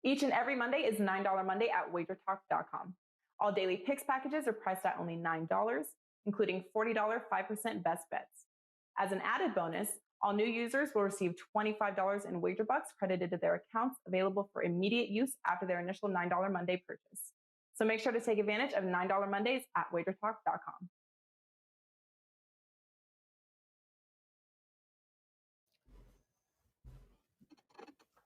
Each and every Monday is $9 Monday at WagerTalk.com. All daily picks packages are priced at only $9, including $40 5% best bets. As an added bonus, all new users will receive $25 in WagerBucks credited to their accounts, available for immediate use after their initial $9 Monday purchase. So make sure to take advantage of $9 Mondays at WagerTalk.com.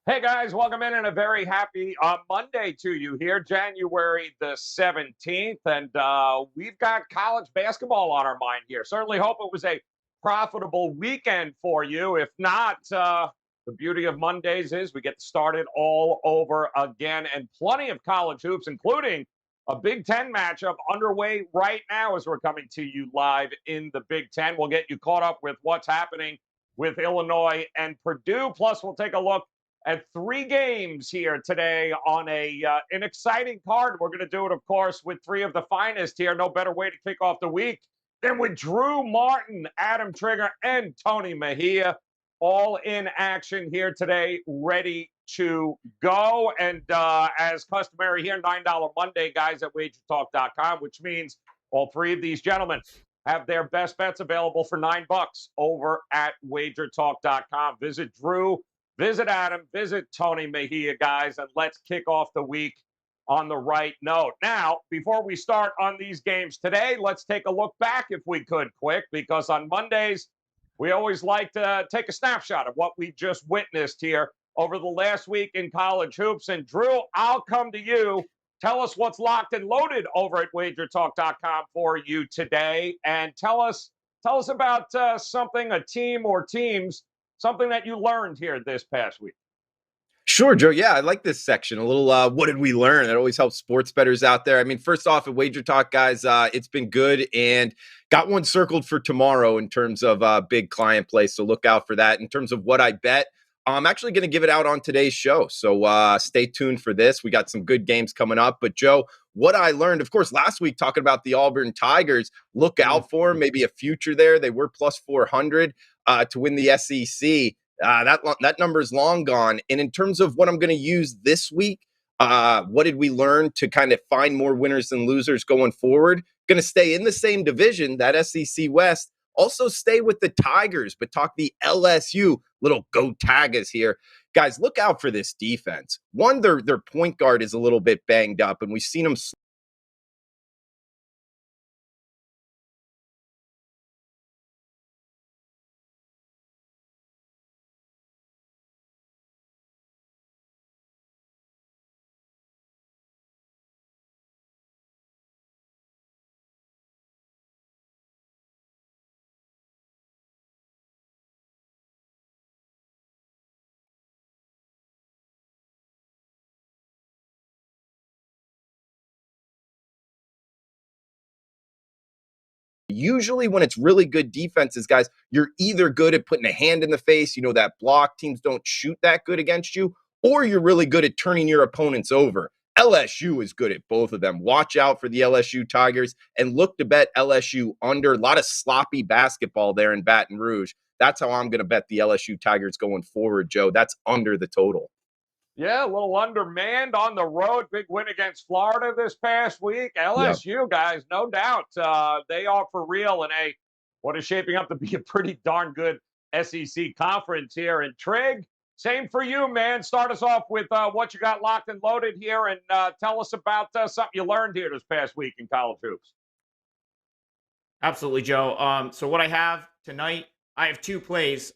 Hey guys, welcome in and a very happy Monday to you here, January the 17th. And we've got college basketball on our mind here. Certainly hope it was a profitable weekend for you. If not, the beauty of Mondays is we get started all over again, and plenty of college hoops, including a Big Ten matchup underway right now as we're coming to you live in the Big Ten. We'll get you caught up with what's happening with Illinois and Purdue. Plus, we'll take a look at 3 games here today on an exciting card. We're going to do it, of course, with 3 of the finest here. No better way to kick off the week than with Drew Martin, Adam Trigger, and Tony Mejia, all in action here today, ready to go. And as customary here, $9 Monday, guys, at WagerTalk.com, which means all 3 of these gentlemen have their best bets available for $9 over at WagerTalk.com. Visit Drew, visit Adam, visit Tony Mejia, guys, and let's kick off the week on the right note. Now, before we start on these games today, let's take a look back, if we could, quick, because on Mondays, we always like to take a snapshot of what we just witnessed here over the last week in college hoops. And Drew, I'll come to you. Tell us what's locked and loaded over at WagerTalk.com for you today, and tell us about something, a team or teams, something that you learned here this past week. Sure, Joe. Yeah, I like this section. A little, what did we learn? That always helps sports bettors out there. I mean, first off, at Wager Talk, guys, it's been good, and got one circled for tomorrow in terms of big client play. So look out for that. In terms of what I bet, I'm actually going to give it out on today's show. So stay tuned for this. We got some good games coming up. But Joe, what I learned, of course, last week talking about the Auburn Tigers, look out for them, maybe a future there. They were plus 400 to win the SEC. That number is long gone. And in terms of what I'm going to use this week, what did we learn to kind of find more winners than losers going forward? Going to stay in the same division, that SEC West. Also stay with the Tigers, but talk the LSU, little go Tigers here. Guys, look out for this defense. One, their point guard is a little bit banged up, and we've seen them usually when it's really good defenses, guys, you're either good at putting a hand in the face, that block, teams don't shoot that good against you, or you're really good at turning your opponents over. LSU is good at both of them. Watch out for the LSU Tigers and look to bet LSU under. A lot of sloppy basketball there in Baton Rouge. That's how I'm going to bet the LSU Tigers going forward, Joe. That's under the total. Yeah, a little undermanned on the road. Big win against Florida this past week. LSU, guys, no doubt, they are for real in what is shaping up to be a pretty darn good SEC conference here. And Trig, same for you, man. Start us off with what you got locked and loaded here, and tell us about something you learned here this past week in college hoops. Absolutely, Joe. So what I have tonight, I have 2 plays.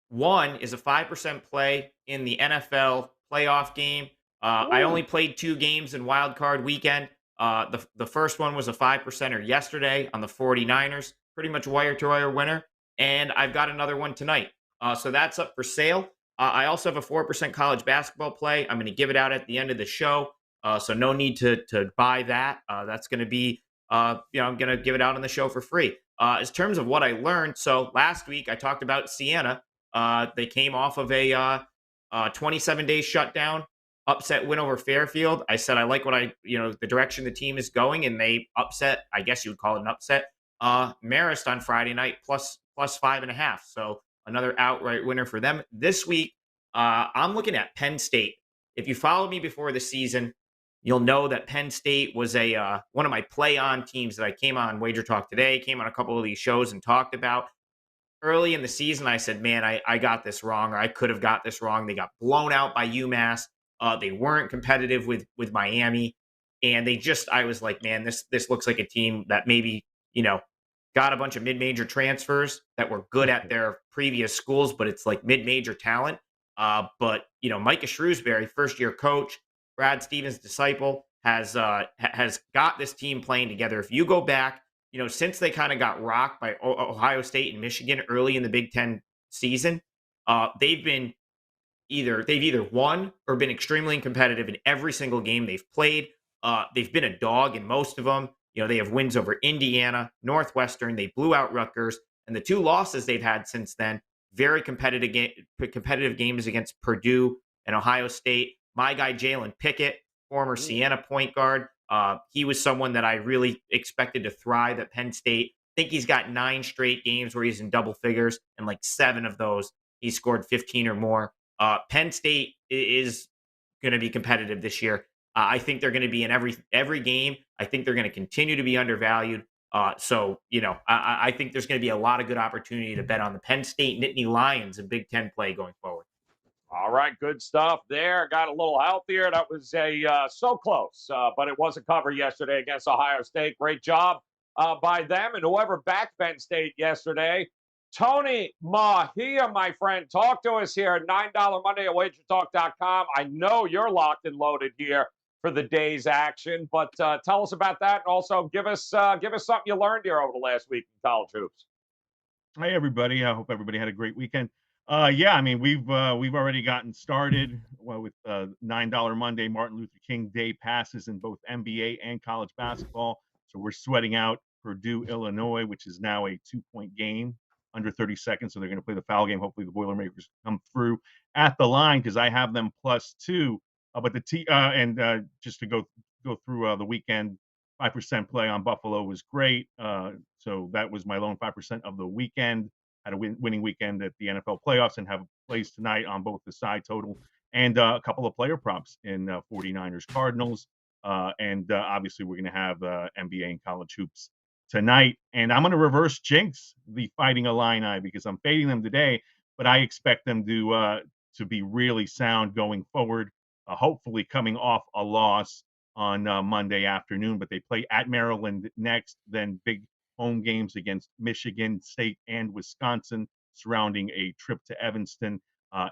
One is a 5% play in the NFL playoff game. I only played 2 games in Wild Card Weekend. The first one was a 5%er yesterday on the 49ers, pretty much wire-to-wire winner. And I've got another one tonight. So that's up for sale. I also have a 4% college basketball play. I'm going to give it out at the end of the show. So no need to buy that. That's going to be, I'm going to give it out on the show for free. In terms of what I learned, so last week I talked about Siena. They came off of a 27-day shutdown, upset win over Fairfield. I said I like the direction the team is going, and they upset, I guess you would call it an upset, Marist on Friday night, plus 5.5. So another outright winner for them. This week, I'm looking at Penn State if you followed me before the season, you'll know that Penn State was a one of my play-on teams that I came on Wager Talk today, came on a couple of these shows and talked about. Early in the season, I said, man, I got this wrong, or I could have got this wrong. They got blown out by UMass. They weren't competitive with Miami. And I was like, man, this looks like a team that maybe, got a bunch of mid-major transfers that were good at their previous schools, but it's like mid-major talent. But Micah Shrewsbury, first-year coach, Brad Stevens' disciple, has got this team playing together. If you go back, since they kind of got rocked by Ohio State and Michigan early in the Big Ten season, they've either won or been extremely competitive in every single game they've played. They've been a dog in most of them. They have wins over Indiana, Northwestern. They blew out Rutgers, and the 2 losses they've had since then, very competitive games against Purdue and Ohio State. My guy Jalen Pickett, former Siena point guard. He was someone that I really expected to thrive at Penn State. I think he's got 9 straight games where he's in double figures, and like 7 of those he scored 15 or more. Penn State is going to be competitive this year. I think they're going to be in every game. I think they're going to continue to be undervalued. I think there's going to be a lot of good opportunity to bet on the Penn State Nittany Lions in Big Ten play going forward. All right, good stuff there. Got a little healthier. That was so close, but it was a cover yesterday against Ohio State. Great job by them and whoever backed Penn State yesterday. Tony Mahia, my friend, talk to us here at $9 Monday at WagerTalk.com. I know you're locked and loaded here for the day's action, but tell us about that, and also give us something you learned here over the last week in college hoops. Hi, everybody. I hope everybody had a great weekend. Yeah, I mean, we've already gotten started with $9 Monday, Martin Luther King Day passes in both NBA and college basketball. So we're sweating out Purdue, Illinois, which is now a 2-point game, under 30 seconds. So they're going to play the foul game. Hopefully the Boilermakers come through at the line because I have them +2. But just to go through the weekend, 5% play on Buffalo was great. So that was my lone 5% of the weekend. Had a winning weekend at the NFL playoffs and have plays tonight on both the side total and a couple of player props in 49ers Cardinals. Obviously, we're going to have NBA and college hoops tonight. And I'm going to reverse jinx the Fighting Illini because I'm fading them today, but I expect them to be really sound going forward, hopefully coming off a loss on Monday afternoon. But they play at Maryland next, then big home games against Michigan State and Wisconsin, surrounding a trip to Evanston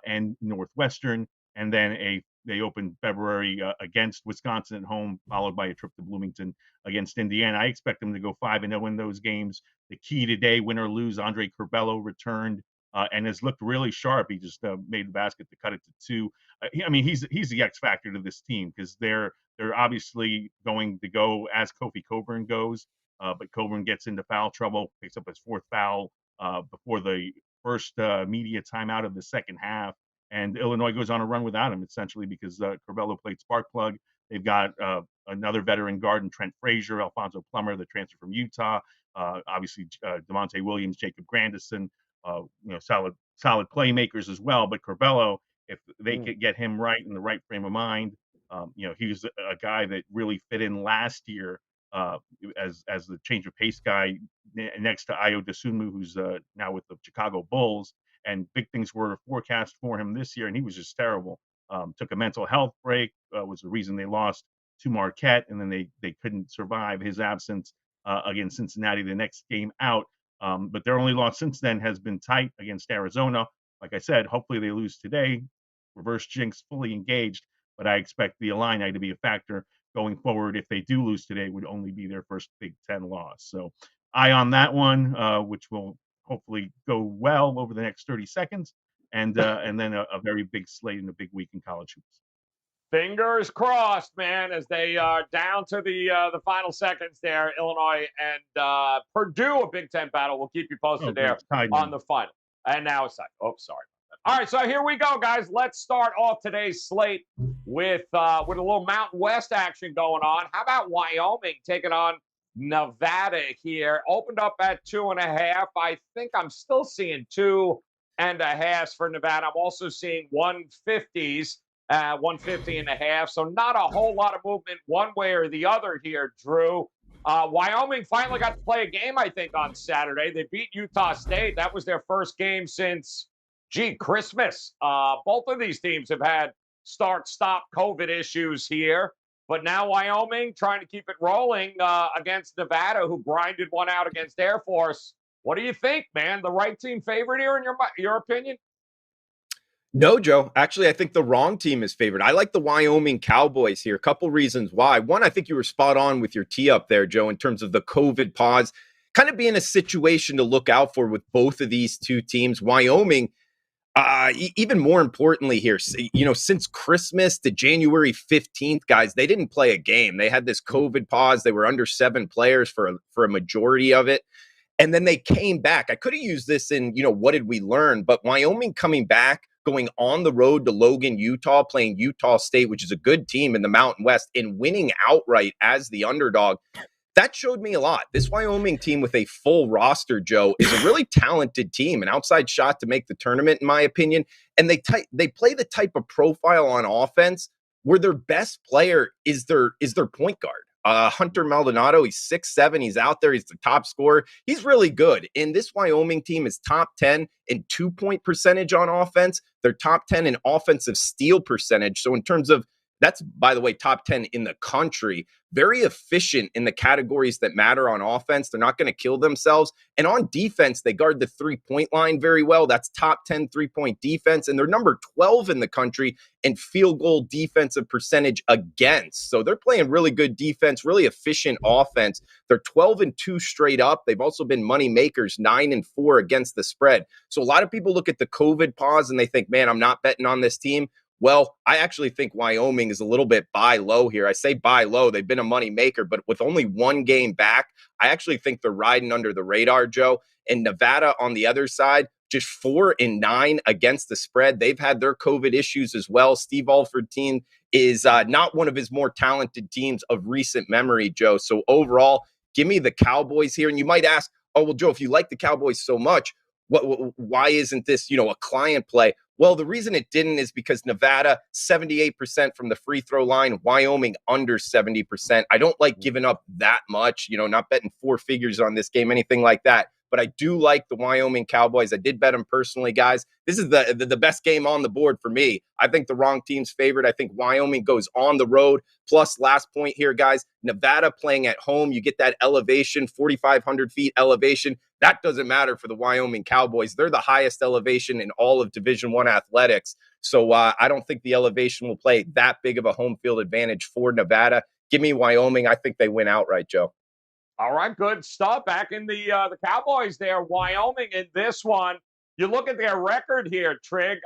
and Northwestern. And then they open February against Wisconsin at home, followed by a trip to Bloomington against Indiana. I expect them to go 5-0 in those games. The key today, win or lose, Andre Curbelo returned and has looked really sharp. He just made the basket to cut it to 2. I mean, he's the X factor to this team because they're obviously going to go as Kofi Coburn goes. But Coburn gets into foul trouble, picks up his 4th foul before the first media timeout of the second half. And Illinois goes on a run without him, essentially, because Curbelo played spark plug. They've got another veteran guard in Trent Frazier, Alfonso Plummer, the transfer from Utah. Obviously, Devontae Williams, Jacob Grandison, solid playmakers as well. But Curbelo, if they could get him right in the right frame of mind, he was a guy that really fit in last year as the change of pace guy next to Ayo Dosunmu, who's now with the Chicago Bulls. And big things were forecast for him this year, and he was just terrible. Took a mental health break, was the reason they lost to Marquette, and then they couldn't survive his absence against Cincinnati the next game out. But their only loss since then has been tight against Arizona. Like I said, hopefully they lose today. Reverse jinx, fully engaged, but I expect the Illini to be a factor going forward. If they do lose today, would only be their first Big Ten loss. So eye on that one, which will hopefully go well over the next 30 seconds, and then a very big slate and a big week in college hoops. Fingers crossed, man, as they are down to the final seconds there. Illinois and Purdue, a Big Ten battle. We'll keep you posted there on the final. And now it's time. Oh, sorry. All right, so here we go, guys. Let's start off today's slate with a little Mountain West action going on. How about Wyoming taking on Nevada here? Opened up at 2.5. I think I'm still seeing 2.5 for Nevada. I'm also seeing 150s. at 150.5. So not a whole lot of movement one way or the other here, Drew. Wyoming finally got to play a game, I think, on Saturday. They beat Utah State. That was their first game since, Christmas. Both of these teams have had start-stop COVID issues here. But now Wyoming trying to keep it rolling against Nevada, who grinded one out against Air Force. What do you think, man? The right team favorite here in your opinion? No, Joe. Actually, I think the wrong team is favored. I like the Wyoming Cowboys here. A couple reasons why. One, I think you were spot on with your tee up there, Joe, in terms of the COVID pause. Kind of being a situation to look out for with both of these two teams. Wyoming, even more importantly here, since Christmas to January 15th, guys, they didn't play a game. They had this COVID pause. They were under 7 players for a majority of it. And then they came back. I could have used this in, what did we learn? But Wyoming coming back, going on the road to Logan, Utah, playing Utah State, which is a good team in the Mountain West, and winning outright as the underdog. That showed me a lot. This Wyoming team with a full roster, Joe, is a really talented team, an outside shot to make the tournament, in my opinion. And they play the type of profile on offense where their best player is their point guard. Hunter Maldonado, he's 6'7", he's out there, he's the top scorer. He's really good. And this Wyoming team is top 10 in 2-point percentage on offense. They're top 10 in offensive steal percentage. So in terms of, that's, by the way, top 10 in the country. Very efficient in the categories that matter on offense. They're not going to kill themselves. And on defense, they guard the 3-point line very well. That's top 10 3-point defense. And they're number 12 in the country in field goal defensive percentage against. So they're playing really good defense, really efficient offense. They're 12-2 straight up. They've also been money makers, 9-4 against the spread. So a lot of people look at the COVID pause and they think, man, I'm not betting on this team. Well, I actually think Wyoming is a little bit buy low here. I say buy low. They've been a money maker, but with only one game back, I actually think they're riding under the radar, Joe. And Nevada on the other side, just 4-9 against the spread. They've had their COVID issues as well. Steve Alford team is not one of his more talented teams of recent memory, Joe. So overall, give me the Cowboys here. And you might ask, oh, well, Joe, if you like the Cowboys so much, why isn't this, a client play? Well, the reason it didn't is because Nevada, 78% from the free throw line, Wyoming under 70%. I don't like giving up that much, not betting 4 figures on this game, anything like that. But I do like the Wyoming Cowboys. I did bet them personally, guys. This is the best game on the board for me. I think the wrong team's favored. I think Wyoming goes on the road. Plus, last point here, guys, Nevada playing at home. You get that elevation, 4,500 feet elevation. That doesn't matter for the Wyoming Cowboys. They're the highest elevation in all of Division I athletics. So I don't think the elevation will play that big of a home field advantage for Nevada. Give me Wyoming. I think they win outright, Joe. All right, good stuff. Back in the Cowboys there, Wyoming in this one. You look at their record here, Trig.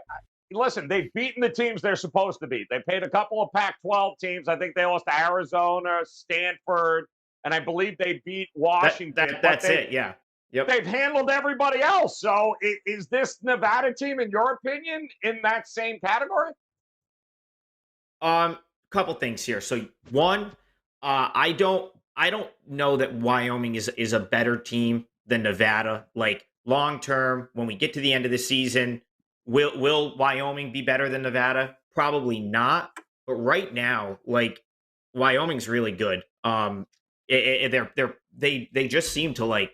Listen, they've beaten the teams they're supposed to beat. They played a couple of Pac-12 teams. I think they lost to Arizona, Stanford, and I believe they beat Washington. That's it, yeah. Yep. They've handled everybody else. So is this Nevada team, in your opinion, in that same category? Couple things here. So one, I don't know that Wyoming is a better team than Nevada. Like long term, when we get to the end of the season, will Wyoming be better than Nevada? Probably not. But right now, like Wyoming's really good. They just seem to like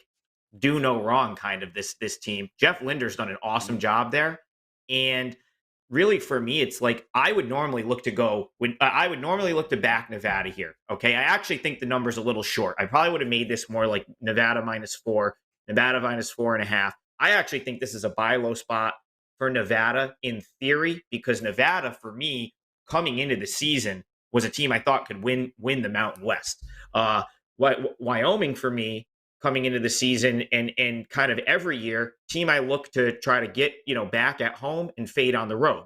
do no wrong kind of this team. Jeff Linder's done an awesome job there. And really for me, it's like I would normally look to back Nevada here. Okay. I actually think the number's a little short. I probably would have made this more like Nevada -4, Nevada -4.5. I actually think this is a buy low spot for Nevada in theory, because Nevada for me coming into the season was a team I thought could win the Mountain West. Wyoming for me, coming into the season and kind of every year, team I look to try to get, back at home and fade on the road.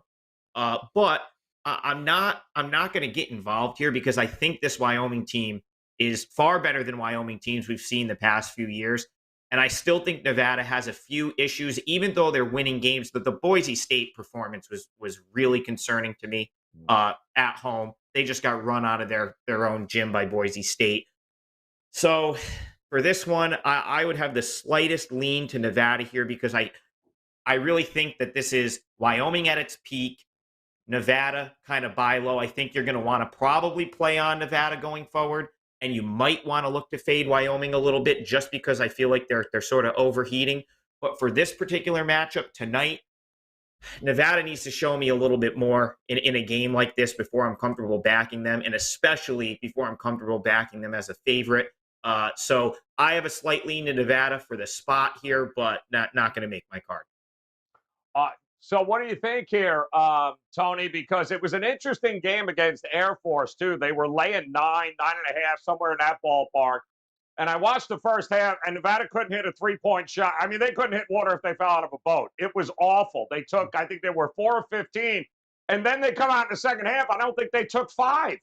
But I'm not going to get involved here because I think this Wyoming team is far better than Wyoming teams we've seen the past few years. And I still think Nevada has a few issues, even though they're winning games. But the Boise State performance was really concerning to me at home. They just got run out of their own gym by Boise State. So for this one, I would have the slightest lean to Nevada here because I really think that this is Wyoming at its peak. Nevada, kind of buy low. I think you're going to want to probably play on Nevada going forward, and you might want to look to fade Wyoming a little bit just because I feel like they're sort of overheating. But for this particular matchup tonight, Nevada needs to show me a little bit more in a game like this before I'm comfortable backing them, and especially before I'm comfortable backing them as a favorite. So I have a slight lean to Nevada for the spot here, but not going to make my card. So what do you think here, Tony? Because it was an interesting game against Air Force, too. They were laying 9.5, somewhere in that ballpark. And I watched the first half, and Nevada couldn't hit a three-point shot. I mean, they couldn't hit water if they fell out of a boat. It was awful. They took, I think they were 4 of 15. And then they come out in the second half. I don't think they took 5.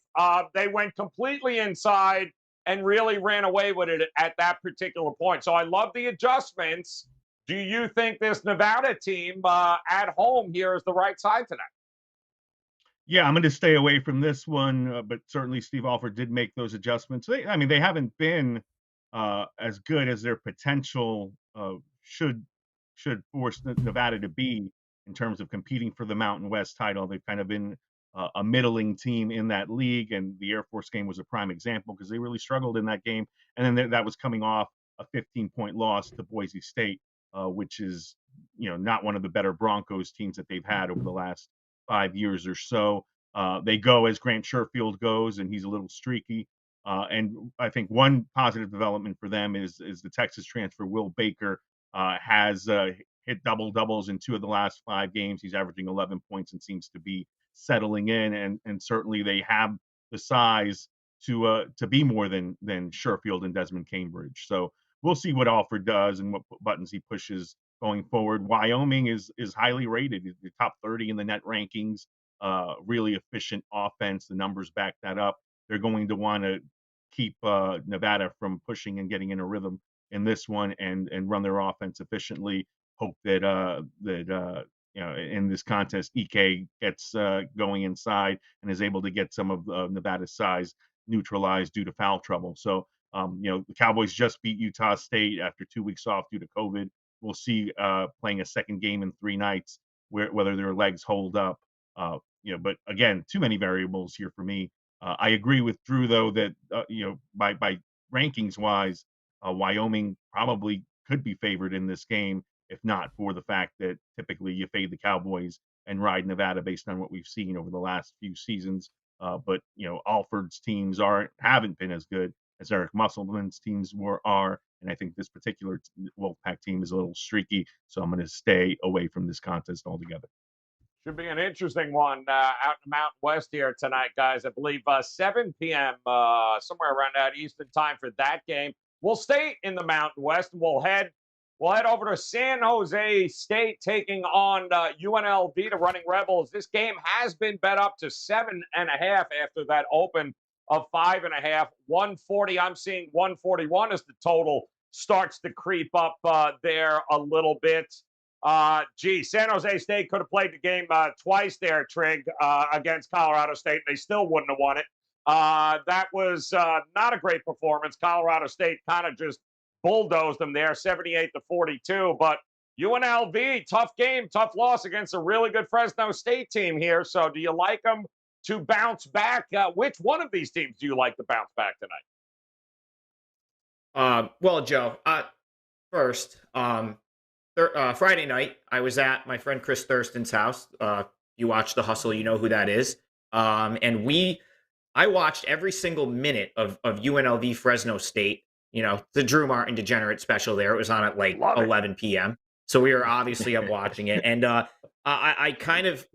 They went completely inside and really ran away with it at that particular point. So I love the adjustments. Do you think this Nevada team at home here is the right side tonight? Yeah, I'm going to stay away from this one, but certainly Steve Alford did make those adjustments. They haven't been as good as their potential should force Nevada to be in terms of competing for the Mountain West title. They've kind of been a middling team in that league, and the Air Force game was a prime example because they really struggled in that game. And then that was coming off a 15-point loss to Boise State, which is not one of the better Broncos teams that they've had over the last 5 years or so. They go as Grant Sherfield goes, and he's a little streaky. And I think one positive development for them is the Texas transfer, Will Baker, has hit double-doubles in 2 of the last 5 games. He's averaging 11 points and seems to be settling in. And certainly they have the size to be more than Sherfield and Desmond Cambridge. So we'll see what Alford does and what buttons he pushes going forward. Wyoming is highly rated. The top 30 in the net rankings. Really efficient offense. The numbers back that up. They're going to want to keep Nevada from pushing and getting in a rhythm in this one and run their offense efficiently. Hope that in this contest, EK gets going inside and is able to get some of Nevada's size neutralized due to foul trouble. So the Cowboys just beat Utah State after 2 weeks off due to COVID. We'll see playing a second game in 3 nights whether their legs hold up. But again, too many variables here for me. I agree with Drew though that by rankings wise, Wyoming probably could be favored in this game, if not for the fact that typically you fade the Cowboys and ride Nevada based on what we've seen over the last few seasons. But Alford's teams haven't been as good as Eric Musselman's teams are, and I think this particular Wolfpack team is a little streaky. So I'm going to stay away from this contest altogether. Should be an interesting one out in the Mountain West here tonight, guys. I believe 7 p.m. Somewhere around that Eastern time for that game. We'll stay in the Mountain West, and we'll head over to San Jose State taking on UNLV, the Running Rebels. This game has been bet up to 7.5 after that open of 5.5. 140. I'm seeing 141 as the total starts to creep up there a little bit. San Jose State could have played the game twice there, Trig, against Colorado State, and they still wouldn't have won it. That was not a great performance. Colorado State kind of just bulldozed them there, 78-42. But UNLV, tough game, tough loss against a really good Fresno State team here. So do you like them to bounce back? Which one of these teams do you like to bounce back tonight? Well, Joe, first, Friday night, I was at my friend Chris Thurston's house. You watch The Hustle, you know who that is. And I watched every single minute of UNLV Fresno State, the Drew Martin Degenerate special there. It was on at 11 p.m. So we were obviously up watching it. And I kind of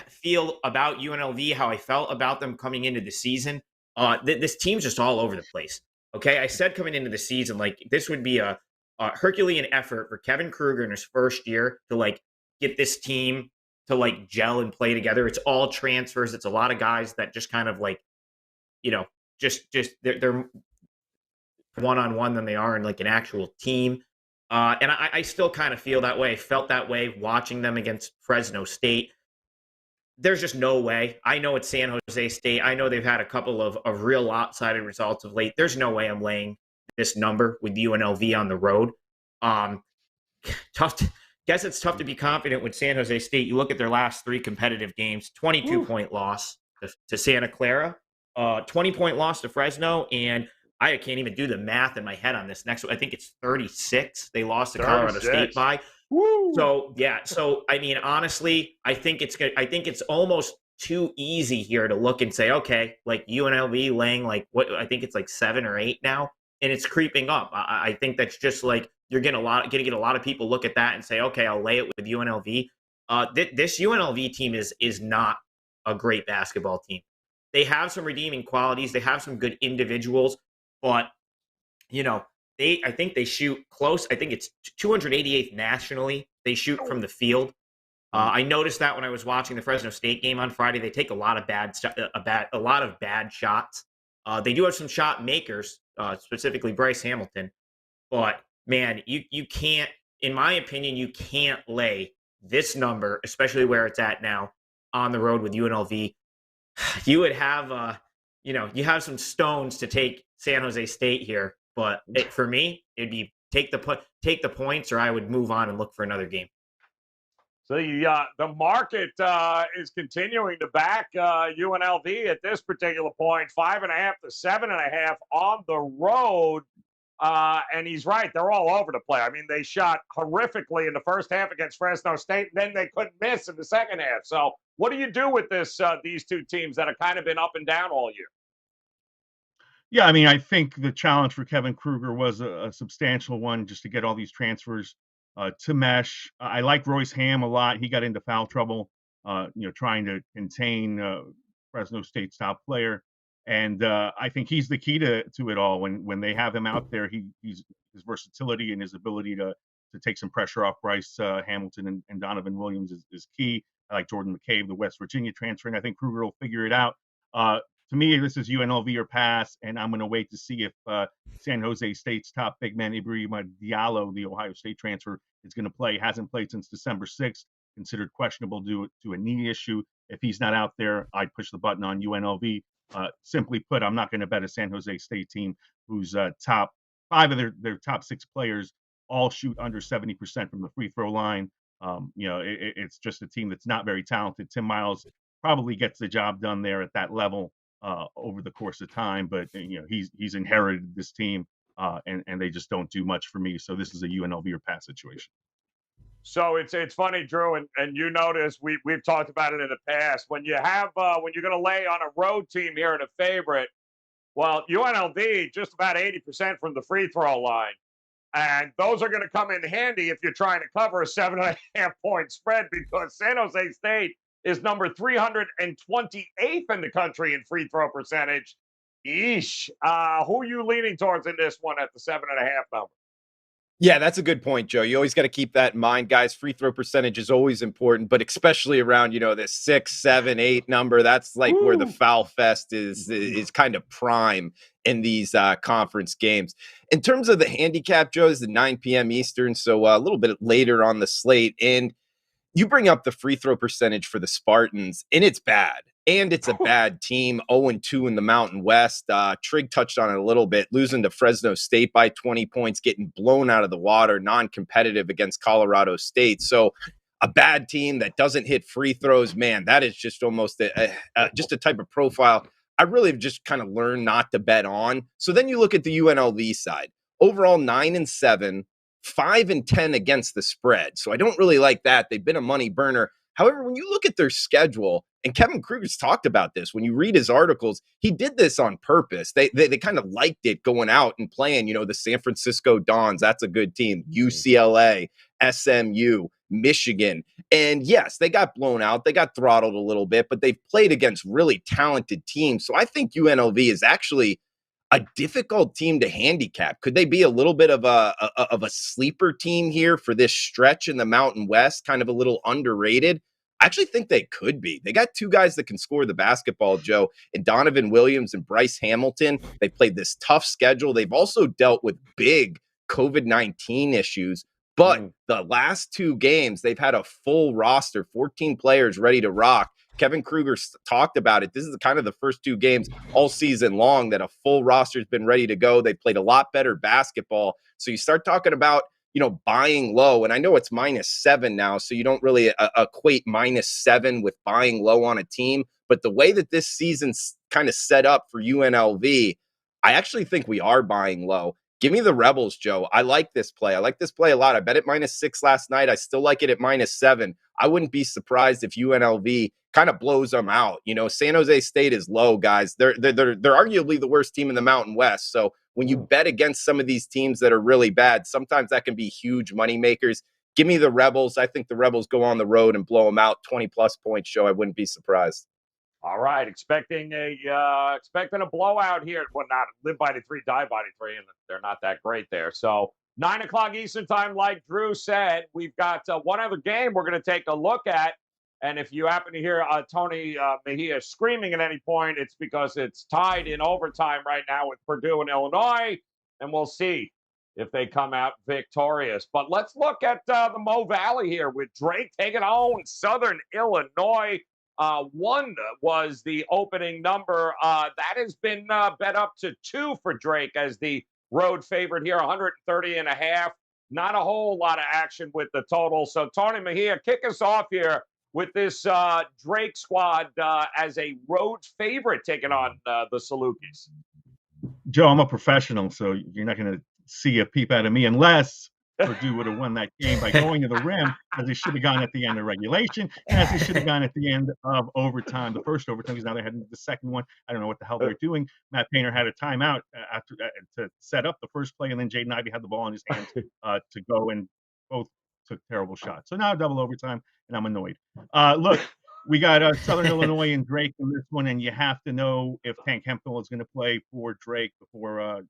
feel about UNLV how I felt about them coming into the season. This team's just all over the place. Okay, I said coming into the season, this would be a Herculean effort for Kevin Kruger in his first year to get this team to gel and play together. It's all transfers. It's a lot of guys that just kind of they're one-on-one than they are in an actual team. And I still kind of feel that way. Felt that way watching them against Fresno State. There's just no way. I know it's San Jose State. I know they've had a couple of real lopsided results of late. There's no way I'm laying this number with UNLV on the road. guess it's tough to be confident with San Jose State. You look at their last 3 competitive games, 22-point loss to Santa Clara, 20-point loss to Fresno, and I can't even do the math in my head on this next one. I think it's 36. They lost to Colorado State by. Woo. So, yeah. So, I mean, honestly, I think it's almost too easy here to look and say, okay, like UNLV laying like what I think it's like 7 or 8 now, and it's creeping up. I think that's just like you're going to get a lot of people look at that and say, okay, I'll lay it with UNLV. This UNLV team is not a great basketball team. They have some redeeming qualities. They have some good individuals, but I think they shoot close. I think it's 288th nationally. They shoot from the field. I noticed that when I was watching the Fresno State game on Friday. They take a lot of bad shots. They do have some shot makers, specifically Bryce Hamilton. But man, you can't, in my opinion, you can't lay this number, especially where it's at now, on the road with UNLV. You would have, you have some stones to take San Jose State here. But for me, it'd be take the points, or I would move on and look for another game. So the market is continuing to back UNLV at this particular point, 5.5 to 7.5 on the road. And he's right; they're all over the place. I mean, they shot horrifically in the first half against Fresno State, and then they couldn't miss in the second half. So, what do you do with these two teams that have kind of been up and down all year? Yeah, I mean, I think the challenge for Kevin Kruger was a substantial one, just to get all these transfers to mesh. I like Royce Ham a lot. He got into foul trouble, trying to contain Fresno State's top player, and I think he's the key to it all. When they have him out there, his versatility and his ability to take some pressure off Bryce Hamilton and Donovan Williams is key. I like Jordan McCabe, the West Virginia transfer, and I think Kruger will figure it out. To me, this is UNLV or pass, and I'm going to wait to see if San Jose State's top big man, Ibrahima Diallo, the Ohio State transfer, is going to play. Hasn't played since December 6th, considered questionable due to a knee issue. If he's not out there, I'd push the button on UNLV. Simply put, I'm not going to bet a San Jose State team whose top 5 of their top 6 players all shoot under 70% from the free throw line. It's just a team that's not very talented. Tim Miles probably gets the job done there at that level over the course of time, but he's inherited this team, and they just don't do much for me. So this is a UNLV or pass situation. So it's funny, Drew, and you notice we've talked about it in the past. When you have when you're going to lay on a road team here in a favorite, well, UNLV just about 80% from the free throw line, and those are going to come in handy if you're trying to cover a 7.5-point spread, because San Jose State is number 328th in the country in free throw percentage. Eesh. Who are you leaning towards in this one at the 7.5 number? Yeah, that's a good point, Joe. You always got to keep that in mind, guys. Free throw percentage is always important, but especially around, this 6, 7, 8 number. That's like where the foul fest is kind of prime in these conference games. In terms of the handicap, Joe, is the 9 p.m. Eastern, so a little bit later on the slate. And you bring up the free throw percentage for the Spartans, and it's bad. And it's a bad team, 0-2 in the Mountain West. Trig touched on it a little bit, losing to Fresno State by 20 points, getting blown out of the water, non-competitive against Colorado State. So a bad team that doesn't hit free throws, man, that is just almost just a type of profile I really have just kind of learned not to bet on. So then you look at the UNLV side. Overall, 9-7, 5-10 against the spread. So I don't really like that. They've been a money burner. However, when you look at their schedule, and Kevin Kruger's talked about this, when you read his articles, he did this on purpose. They kind of liked it going out and playing, the San Francisco Dons. That's a good team. UCLA, SMU, Michigan. And yes, they got blown out. They got throttled a little bit, but they've played against really talented teams. So I think UNLV is actually a difficult team to handicap. Could they be a little bit of a sleeper team here for this stretch in the Mountain West, kind of a little underrated? I actually think they could be. They got two guys that can score the basketball, Joe, and Donovan Williams and Bryce Hamilton. They played this tough schedule. They've also dealt with big COVID-19 issues. But the last two games, they've had a full roster, 14 players ready to rock. Kevin Kruger talked about it. This is kind of the first two games all season long that a full roster has been ready to go. They played a lot better basketball. So you start talking about buying low. And I know it's -7 now, so you don't really equate -7 with buying low on a team. But the way that this season's kind of set up for UNLV, I actually think we are buying low. Give me the Rebels, Joe. I like this play. I like this play a lot. I bet it -6 last night. I still like it at -7. I wouldn't be surprised if UNLV kind of blows them out. San Jose State is low, guys. They're arguably the worst team in the Mountain West. So when you bet against some of these teams that are really bad, sometimes that can be huge money makers. Give me the Rebels. I think the Rebels go on the road and blow them out. 20+ points, Joe. I wouldn't be surprised. All right, expecting a blowout here. Well, not live by the 3, die by the 3, and they're not that great there. So 9:00 Eastern time, like Drew said, we've got one other game we're going to take a look at. And if you happen to hear Tony Mejia screaming at any point, it's because it's tied in overtime right now with Purdue and Illinois, and we'll see if they come out victorious. But let's look at the Mo Valley here with Drake taking on Southern Illinois. 1 was the opening number. That has been bet up to 2 for Drake as the road favorite here, 130.5. Not a whole lot of action with the total. So Tony Mejia, kick us off here with this Drake squad as a road favorite taking on the Salukis. Joe, I'm a professional, so you're not going to see a peep out of me unless Purdue would have won that game by going to the rim, as they should have gone at the end of regulation, and as they should have gone at the end of overtime, the first overtime, because now they're heading to the second one. I don't know what the hell they're doing. Matt Painter had a timeout after to set up the first play, and then Jaden Ivey had the ball in his hands to go, and both took terrible shots. So now double overtime, and I'm annoyed. Look, we got Southern Illinois and Drake in this one, and you have to know if Tank Hemphill is going to play for Drake before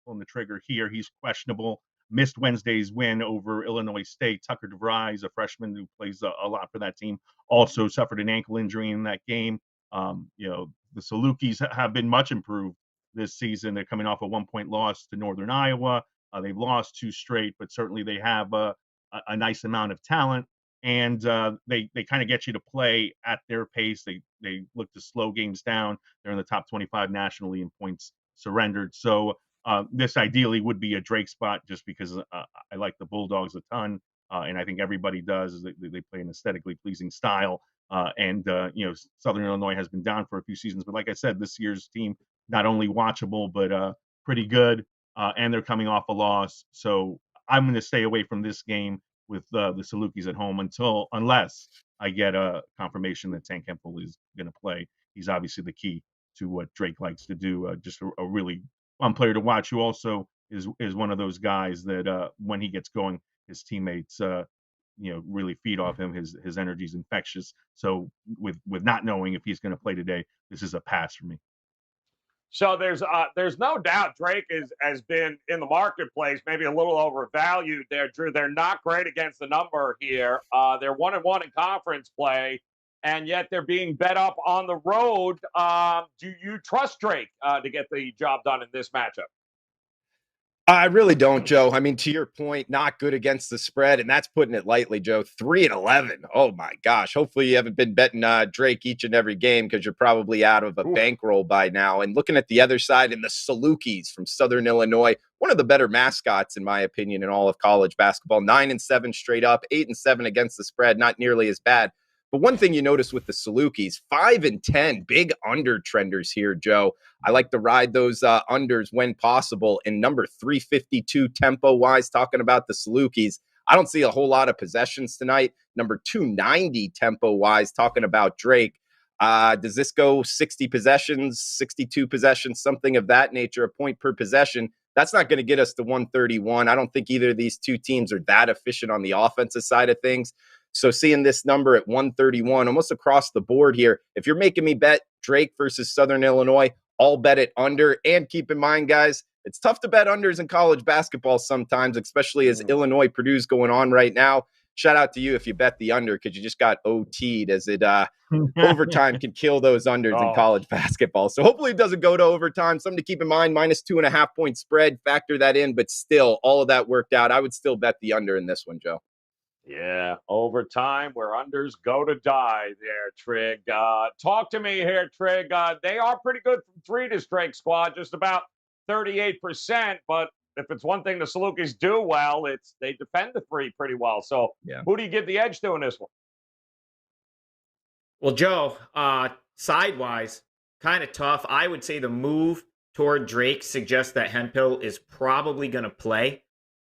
pulling the trigger here. He's questionable. Missed Wednesday's win over Illinois State. Tucker DeVries, a freshman who plays a lot for that team, also suffered an ankle injury in that game. The Salukis have been much improved this season. They're coming off a 1-point loss to Northern Iowa. They've lost 2 straight, but certainly they have a nice amount of talent. And they kind of get you to play at their pace. They look to slow games down. They're in the top 25 nationally in points surrendered. So this ideally would be a Drake spot, just because I like the Bulldogs a ton, and I think everybody does. They play an aesthetically pleasing style, and Southern Illinois has been down for a few seasons, but like I said, this year's team not only watchable but pretty good, and they're coming off a loss. So I'm going to stay away from this game with the Salukis at home unless I get a confirmation that Tank Hemphill is going to play. He's obviously the key to what Drake likes to do. Just a really fun player to watch, who also is one of those guys that when he gets going, his teammates really feed off him. His energy is infectious. So with not knowing if he's going to play today, this is a pass for me. So there's no doubt Drake has been in the marketplace, maybe a little overvalued there, Drew. They're not great against the number here. They're 1-1 in conference play, and yet they're being bet up on the road. Do you trust Drake to get the job done in this matchup? I really don't, Joe. I mean, to your point, not good against the spread, and that's putting it lightly, Joe. 3-11. Oh my gosh. Hopefully you haven't been betting Drake each and every game, because you're probably out of a bankroll by now. And looking at the other side, in the Salukis from Southern Illinois, one of the better mascots, in my opinion, in all of college basketball. 9-7 straight up, 8-7 against the spread, not nearly as bad. But one thing you notice with the Salukis, 5-10, big under trenders here, Joe. I like to ride those unders when possible. And number 352 tempo-wise, talking about the Salukis, I don't see a whole lot of possessions tonight. Number 290 tempo-wise, talking about Drake. Does this go 60 possessions, 62 possessions, something of that nature, a point per possession? That's not going to get us to 131. I don't think either of these two teams are that efficient on the offensive side of things. So seeing this number at 131, almost across the board here, if you're making me bet Drake versus Southern Illinois, I'll bet it under. And keep in mind, guys, it's tough to bet unders in college basketball sometimes, especially as Illinois Purdue's going on right now. Shout out to you if you bet the under, because you just got OT'd, as it overtime can kill those unders in college basketball. So hopefully it doesn't go to overtime. Something to keep in mind, -2.5 point spread, factor that in. But still, all of that worked out. I would still bet the under in this one, Joe. Yeah, overtime where unders go to die there, Trig. Talk to me here, Trig. They are pretty good from 3, this Drake squad, just about 38%, but if it's one thing the Salukis do well, it's they defend the three pretty well. So Yeah. who do you give the edge to in this one? Well, Joe, sidewise, kind of tough. I would say the move toward Drake suggests that Hemphill is probably going to play.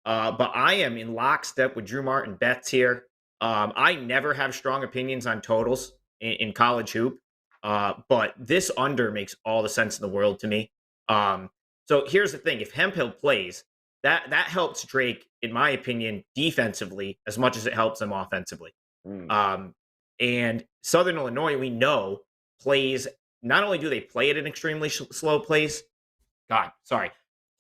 But I am in lockstep with Drew Martin bets here. I never have strong opinions on totals in college hoop. But this under makes all the sense in the world to me. So here's the thing. If Hemphill plays, that helps Drake, in my opinion, defensively as much as it helps him offensively. And Southern Illinois, we know, plays, not only do they play at an extremely slow pace,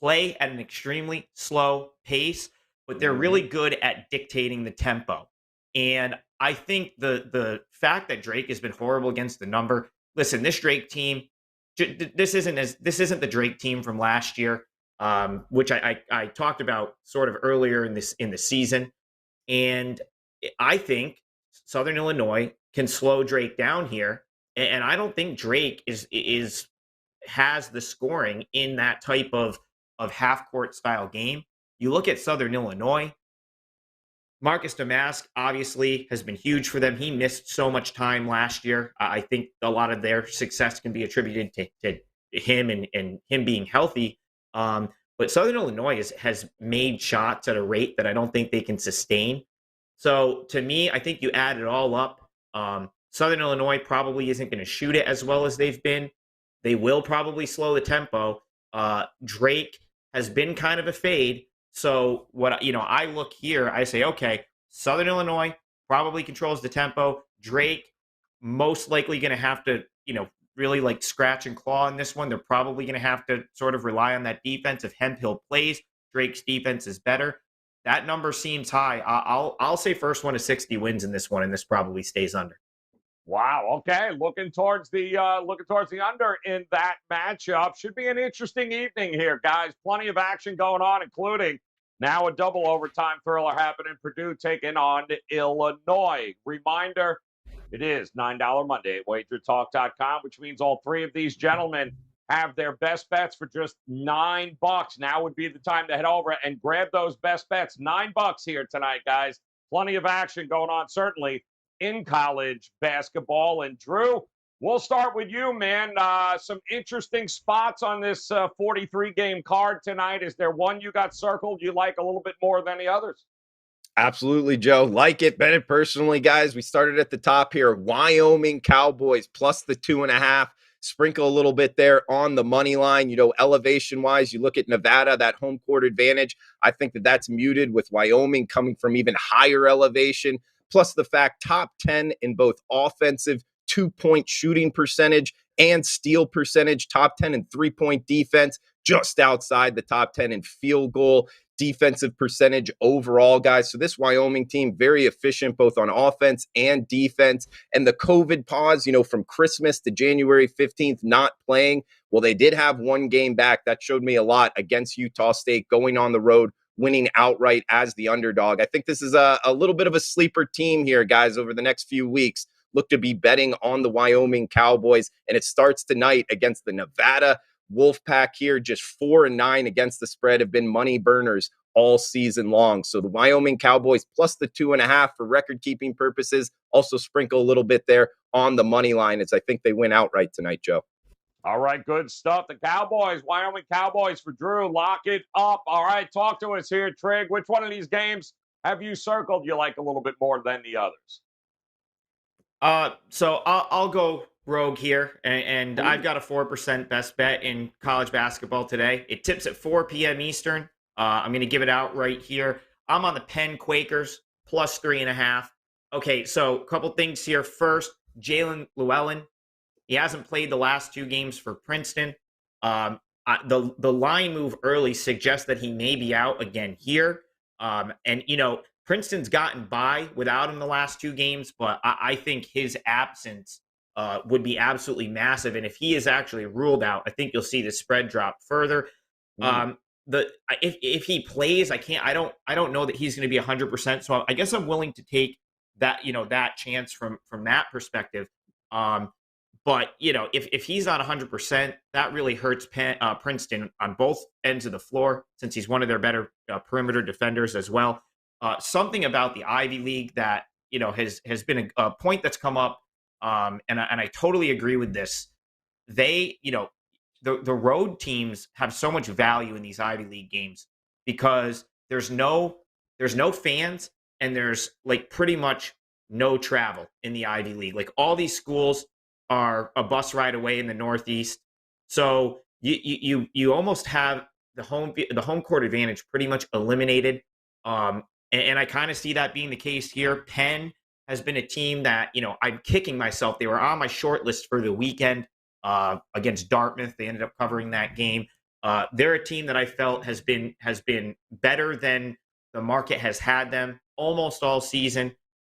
play at an extremely slow pace, but they're really good at dictating the tempo. And I think the fact that Drake has been horrible against the number, listen, this Drake team, this isn't the Drake team from last year, which I talked about sort of earlier in the season. And I think Southern Illinois can slow Drake down here, and I don't think Drake has the scoring in that type of half court style game. You look at Southern Illinois, Marcus Damask obviously has been huge for them. He missed so much time last year. I think a lot of their success can be attributed to him and him being healthy. But Southern Illinois has made shots at a rate that I don't think they can sustain. So to me, I think you add it all up. Southern Illinois probably isn't going to shoot it as well as they've been. They will probably slow the tempo. Drake has been kind of a fade. So I look here, I say, okay, Southern Illinois probably controls the tempo. Drake most likely going to have to, really like scratch and claw in this one. They're probably going to have to sort of rely on that defense. If Hemphill plays, Drake's defense is better. That number seems high. I'll say first one to 60 wins in this one, and this probably stays under. Wow. Okay. Looking towards the under in that matchup. Should be an interesting evening here, guys. Plenty of action going on, including now a double overtime thriller happening. Purdue taking on Illinois. Reminder, it is $9 Monday at WagerTalk.com, which means all three of these gentlemen have their best bets for just $9. Now would be the time to head over and grab those best bets. $9 here tonight, guys. Plenty of action going on, certainly in college basketball. And Drew, we'll start with you, man. Some interesting spots on this 43-game card tonight. Is there one you got circled you like a little bit more than the others? Absolutely, Joe. Like it, bet it personally, guys. We started at the top here. Wyoming Cowboys plus the 2.5. Sprinkle a little bit there on the money line. Elevation-wise, you look at Nevada, that home court advantage. I think that's muted with Wyoming coming from even higher elevation. Plus the fact top 10 in both offensive 2-point shooting percentage and steal percentage, top 10 in 3-point defense, just outside the top 10 in field goal defensive percentage overall, guys. So this Wyoming team, very efficient both on offense and defense. And the COVID pause, from Christmas to January 15th, not playing. Well, they did have one game back. That showed me a lot against Utah State, going on the road, winning outright as the underdog. I think this is a little bit of a sleeper team here, guys, over the next few weeks. Look to be betting on the Wyoming Cowboys, and it starts tonight against the Nevada Wolfpack here. Just 4-9 against the spread, have been money burners all season long. So the Wyoming Cowboys plus the 2.5 for record-keeping purposes. Also sprinkle a little bit there on the money line, as I think they win outright tonight, Joe. All right, good stuff. The Cowboys, Wyoming Cowboys for Drew. Lock it up. All right, talk to us here, Trig. Which one of these games have you circled you like a little bit more than the others? So I'll go rogue here, and I've got a 4% best bet in college basketball today. It tips at 4 p.m. Eastern. I'm going to give it out right here. I'm on the Penn Quakers plus 3.5. Okay, so a couple things here. First, Jalen Llewellyn. He hasn't played the last 2 games for Princeton. The line move early suggests that he may be out again here. And Princeton's gotten by without him the last 2 games, but I think his absence would be absolutely massive. And if he is actually ruled out, I think you'll see the spread drop further. If he plays, I don't know that he's going to be 100%. So I guess I'm willing to take that, that chance from that perspective. But, if he's not 100%, that really hurts Princeton on both ends of the floor, since he's one of their better perimeter defenders as well. Something about the Ivy League that, has been a point that's come up, and I totally agree with this. They, the road teams have so much value in these Ivy League games because there's no fans, and there's like pretty much no travel in the Ivy League. Like, all these schools are a bus ride away in the Northeast. So you almost have the home court advantage pretty much eliminated. And I kind of see that being the case here. Penn has been a team that, I'm kicking myself. They were on my short list for the weekend against Dartmouth. They ended up covering that game. They're a team that I felt has been better than the market has had them almost all season.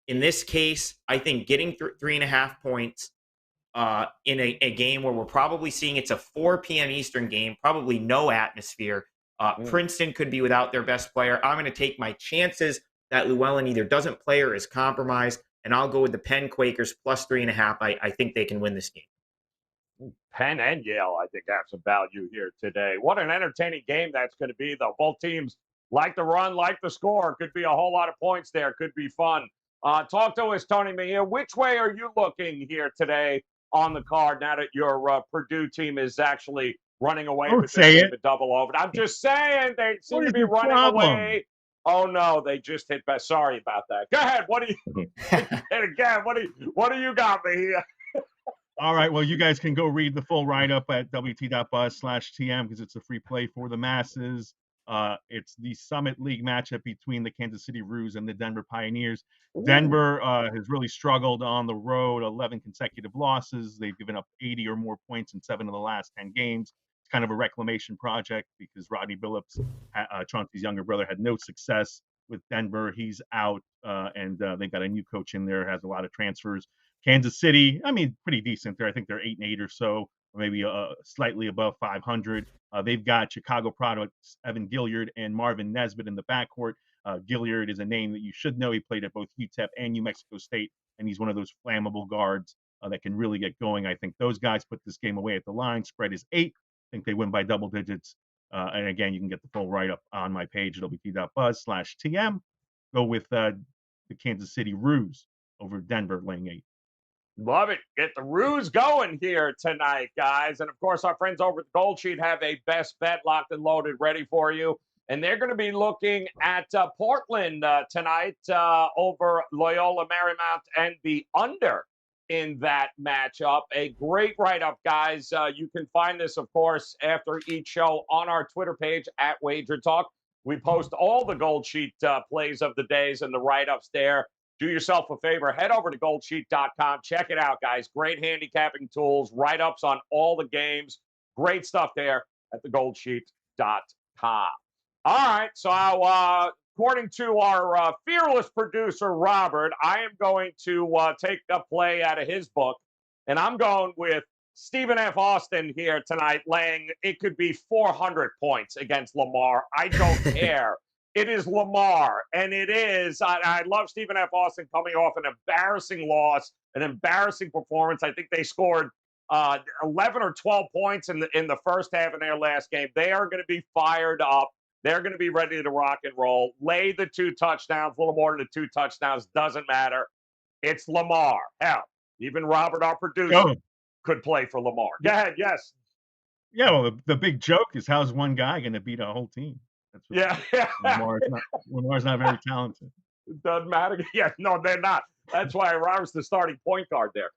In this case, I think getting 3.5 points in a game where we're probably seeing it's a 4 p.m. Eastern game, probably no atmosphere. Princeton could be without their best player. I'm going to take my chances that Llewellyn either doesn't play or is compromised, and I'll go with the Penn Quakers plus 3.5. I think they can win this game. Penn and Yale, I think, have some value here today. What an entertaining game that's going to be, though. Both teams like the run, like the score. Could be a whole lot of points there. Could be fun. Talk to us, Tony Mejia. Which way are you looking here today on the card now that your Purdue team is actually running away with this game to double over? I'm just saying they seem to be running away. Oh no, they just hit back. Sorry about that. Go ahead. What do you? And again, what do you got me here? All right. Well, you guys can go read the full write-up at wt.buzz/TM because it's a free play for the masses. It's the Summit League matchup between the Kansas City Roos and the Denver Pioneers. Ooh. Denver has really struggled on the road, 11 consecutive losses. They've given up 80 or more points in 7 of the last 10 games. It's kind of a reclamation project because Rodney Billups, Chauncey's younger brother, had no success with Denver. He's out, and they've got a new coach in there, has a lot of transfers. Kansas City, I mean, pretty decent there. I think they're 8-8 or so, or maybe slightly above 500. They've got Chicago products, Evan Gilliard and Marvin Nesbitt in the backcourt. Gilliard is a name that you should know. He played at both UTEP and New Mexico State, and he's one of those flammable guards that can really get going. I think those guys put this game away at the line. Spread is 8. I think they win by double digits. And again, you can get the full write-up on my page, wt.buzz/TM. Go with the Kansas City Roos over Denver laying 8. Love it. Get the Roos going here tonight, guys. And, of course, our friends over at the Gold Sheet have a best bet locked and loaded ready for you. And they're going to be looking at Portland tonight over Loyola Marymount and the under in that matchup. A great write-up, guys. You can find this, of course, after each show on our Twitter page at Wager Talk. We post all the Gold Sheet plays of the days and the write-ups there. Do yourself a favor. Head over to goldsheet.com. Check it out, guys. Great handicapping tools, write-ups on all the games. Great stuff there at thegoldsheet.com. All right, so according to our fearless producer, Robert, I am going to take a play out of his book, and I'm going with Stephen F. Austin here tonight, laying it could be 400 points against Lamar. I don't care. It is Lamar, and it is. I love Stephen F. Austin coming off an embarrassing loss, an embarrassing performance. I think they scored 11 or 12 points in the first half in their last game. They are going to be fired up. They're going to be ready to rock and roll. Lay the 2 touchdowns, a little more than the 2 touchdowns. Doesn't matter. It's Lamar. Hell, even Robert, our producer, could play for Lamar. Go ahead. Yes. Yeah, well, the big joke is how's one guy going to beat a whole team? Yeah. Lamar's not very talented. It doesn't matter. Yeah, no, they're not. That's why Robert's the starting point guard there.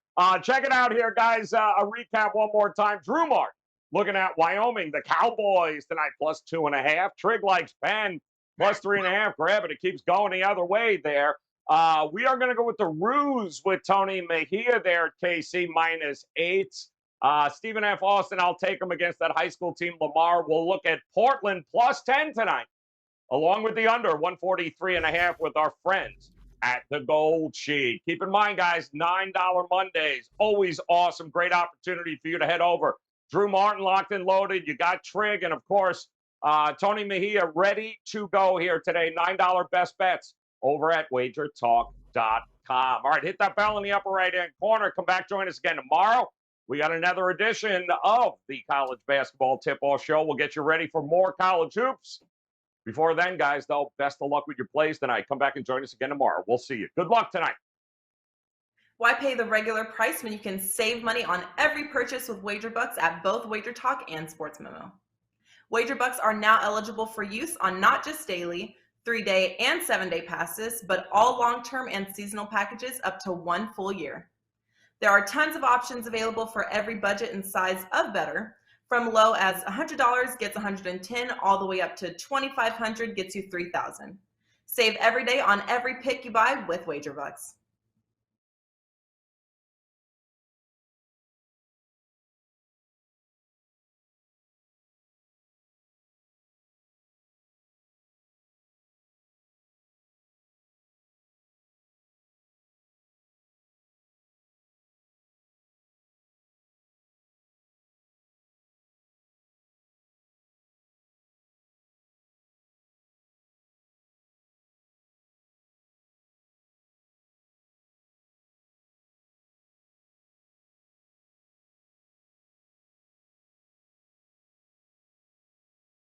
Check it out here, guys. A recap one more time. Drew Martin looking at Wyoming, the Cowboys tonight, plus 2.5. Trig likes Penn, plus 3.5. Grab it. It keeps going the other way there. We are going to go with the Roos with Tony Mejia there at KC, minus 8. Stephen F. Austin, I'll take him against that high school team, Lamar. We'll look at Portland plus 10 tonight, along with the under 143.5 with our friends at the Gold Sheet. Keep in mind, guys, $9 Mondays, always awesome. Great opportunity for you to head over. Drew Martin locked and loaded. You got Trig, and, of course, Tony Mejia ready to go here today. $9 best bets over at WagerTalk.com. All right, hit that bell in the upper right-hand corner. Come back, join us again tomorrow. We got another edition of the College Basketball Tip-Off Show. We'll get you ready for more college hoops. Before then, guys, though, best of luck with your plays tonight. Come back and join us again tomorrow. We'll see you. Good luck tonight. Why pay the regular price when you can save money on every purchase with WagerBucks at both WagerTalk and Sports Memo? WagerBucks are now eligible for use on not just daily, 3-day, and 7-day passes, but all long-term and seasonal packages up to 1 full year. There are tons of options available for every budget and size of better. From low as $100 gets $110, all the way up to $2,500 gets you $3,000. Save every day on every pick you buy with WagerBucks.